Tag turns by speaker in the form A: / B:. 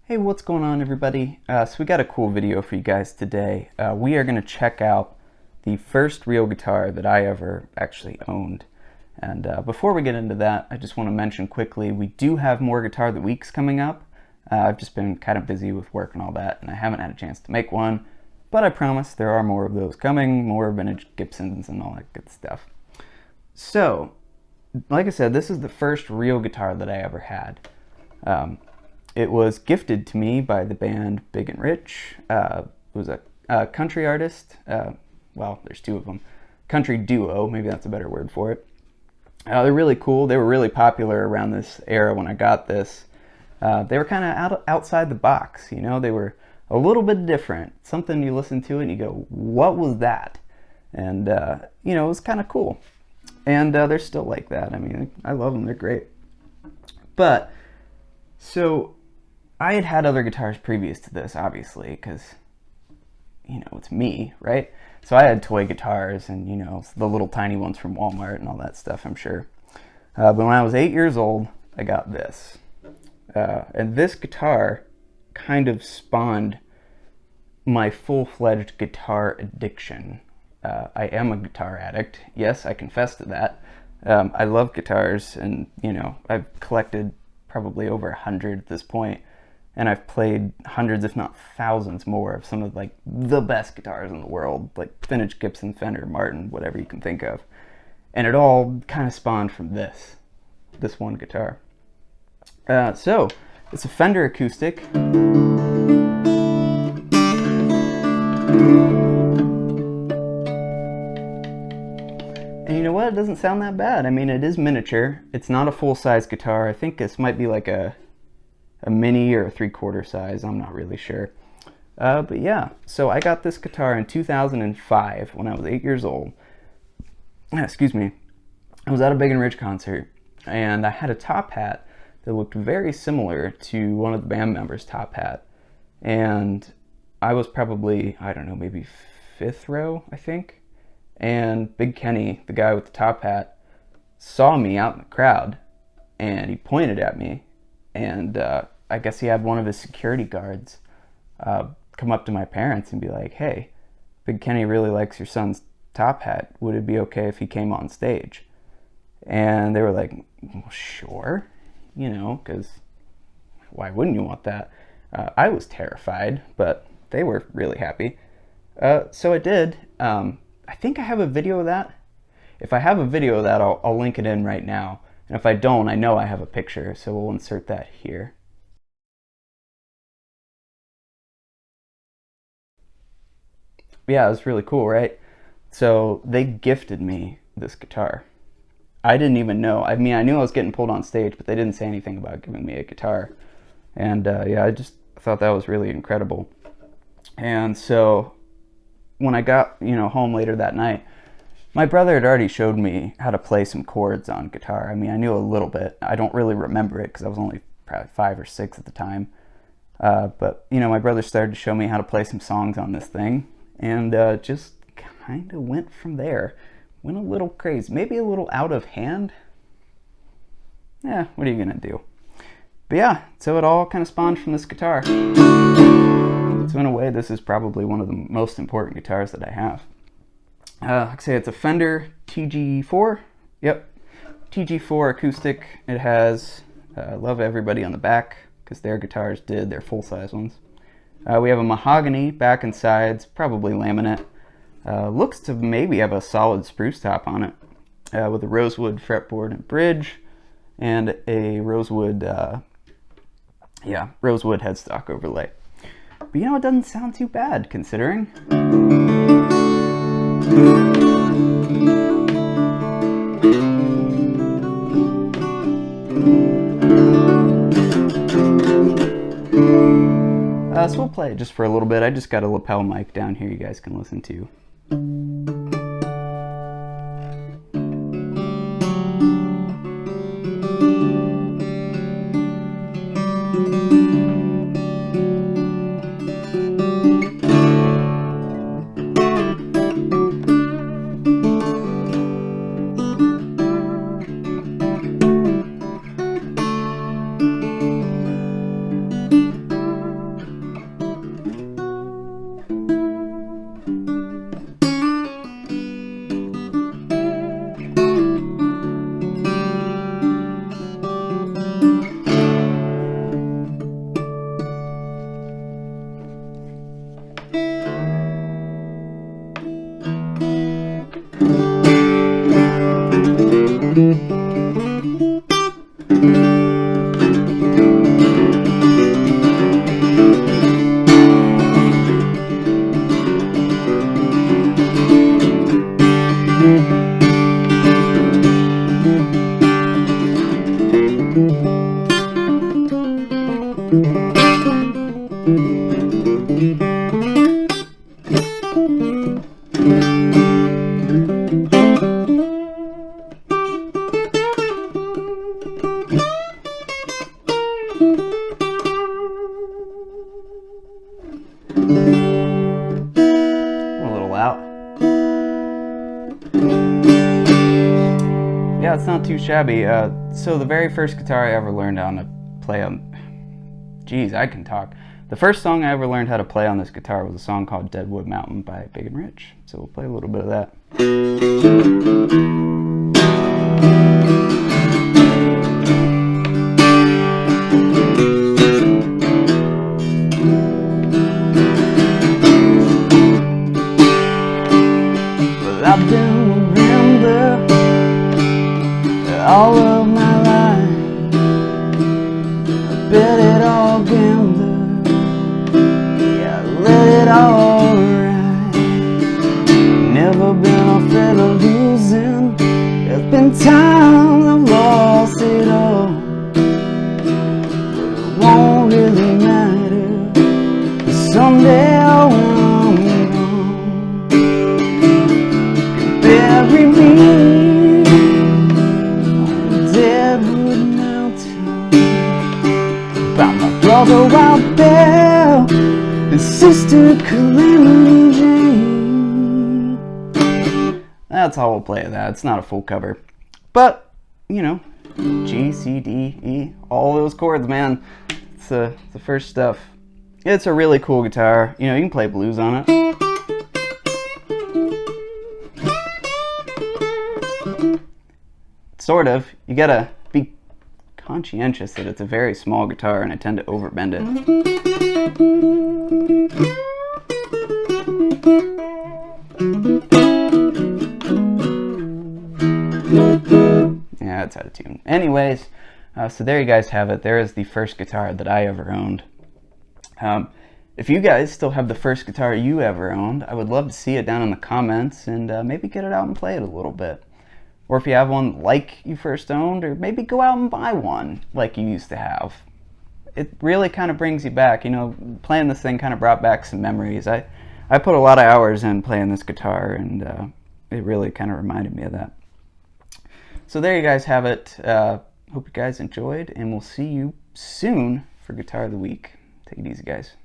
A: Hey, what's going on, everybody? So we got a cool video for you guys today. We are going to check out the first real guitar that I ever actually owned. And before we get into that, I just want to mention quickly, we do have more Guitar of the Weeks coming up. I've just been kind of busy with work and all that, and I haven't had a chance to make one. But I promise there are more of those coming, more vintage Gibsons and all that good stuff. So, like I said, this is the first real guitar that I ever had. It was gifted to me by the band Big and Rich. It was a country artist. Well, there's two of them. Country duo, maybe that's a better word for it. They're really cool. They were really popular around this era when I got this. They were kind of outside the box, you know. They were a little bit different. Something you listen to and you go, what was that? And, you know, it was kind of cool. And they're still like that. I mean, I love them. They're great. But, so I had had other guitars previous to this, obviously, because, you know, it's me, right? So I had toy guitars and, you know, the little tiny ones from Walmart and all that stuff, I'm sure. But when I was 8 years old, I got this. And this guitar kind of spawned my full-fledged guitar addiction. I am a guitar addict. Yes, I confess to that. I love guitars, and, you know, I've collected probably over 100 at this point. And I've played hundreds, if not thousands more of some of like the best guitars in the world, like vintage Gibson, Fender, Martin, whatever you can think of. And it all kind of spawned from this one guitar. So it's a Fender acoustic. And you know what? It doesn't sound that bad. I mean, it is miniature. It's not a full-size guitar. I think this might be like a mini or a 3/4 size, I'm not really sure. But yeah, so I got this guitar in 2005 when I was 8 years old. Excuse me. I was at a Big and Rich concert, and I had a top hat that looked very similar to one of the band members' top hat. And I was probably, I don't know, maybe 5th row, I think. And Big Kenny, the guy with the top hat, saw me out in the crowd, and he pointed at me. And I guess he had one of his security guards come up to my parents and be like, hey, Big Kenny really likes your son's top hat. Would it be okay if he came on stage? And they were like, well, sure, you know, because why wouldn't you want that? I was terrified, but they were really happy. So I did. I think I have a video of that. If I have a video of that, I'll link it in right now. And if I don't, I know I have a picture, so we'll insert that here. But yeah, it was really cool, right? So they gifted me this guitar. I didn't even know. I mean, I knew I was getting pulled on stage, but they didn't say anything about giving me a guitar. And yeah, I just thought that was really incredible. And so when I got, you know, home later that night, my brother had already showed me how to play some chords on guitar. I mean, I knew a little bit. I don't really remember it because I was only probably 5 or 6 at the time. But, you know, my brother started to show me how to play some songs on this thing. And just kind of went from there. Went a little crazy. Maybe a little out of hand. Yeah, what are you going to do? But yeah, so it all kind of spawned from this guitar. So in a way, this is probably one of the most important guitars that I have. Like I say, it's a Fender TG4. Yep, TG4 acoustic. It has Love Everybody on the back, because their guitars did, their full-size ones. We have a mahogany back and sides, probably laminate. Looks to maybe have a solid spruce top on it, with a rosewood fretboard and bridge, and a rosewood, rosewood headstock overlay. But you know, it doesn't sound too bad, considering. So we'll play it just for a little bit. I just got a lapel mic down here you guys can listen to. A little loud. Yeah, it's not too shabby. So the very first guitar I ever learned how to play on... Geez, I can talk. The first song I ever learned how to play on this guitar was a song called Deadwood Mountain by Big and Rich. So we'll play a little bit of that. Well, I've been a gambler all of my life. I bet it all gambler, yeah, I let it all ride. Never been afraid of losing. There's been times I've lost it all, but it won't really matter, 'cause someday when I'm gone, you bury me on Deadwood Mountain by my brother Wild Bill and sister Calamity Jane. That's how we'll play that. It's not a full cover, but you know, G, C, D, E, all those chords, man. It's the first stuff. It's a really cool guitar. You know, you can play blues on it. Sort of. You gotta be conscientious that it's a very small guitar and I tend to overbend it. Yeah, it's out of tune. Anyways, so there you guys have it. There is the first guitar that I ever owned. If you guys still have the first guitar you ever owned, I would love to see it down in the comments and maybe get it out and play it a little bit. Or if you have one like you first owned, or maybe go out and buy one like you used to have. It really kind of brings you back. You know, playing this thing kind of brought back some memories. I put a lot of hours in playing this guitar, and it really kind of reminded me of that. So there you guys have it. Hope you guys enjoyed, and we'll see you soon for Guitar of the Week. Take it easy, guys.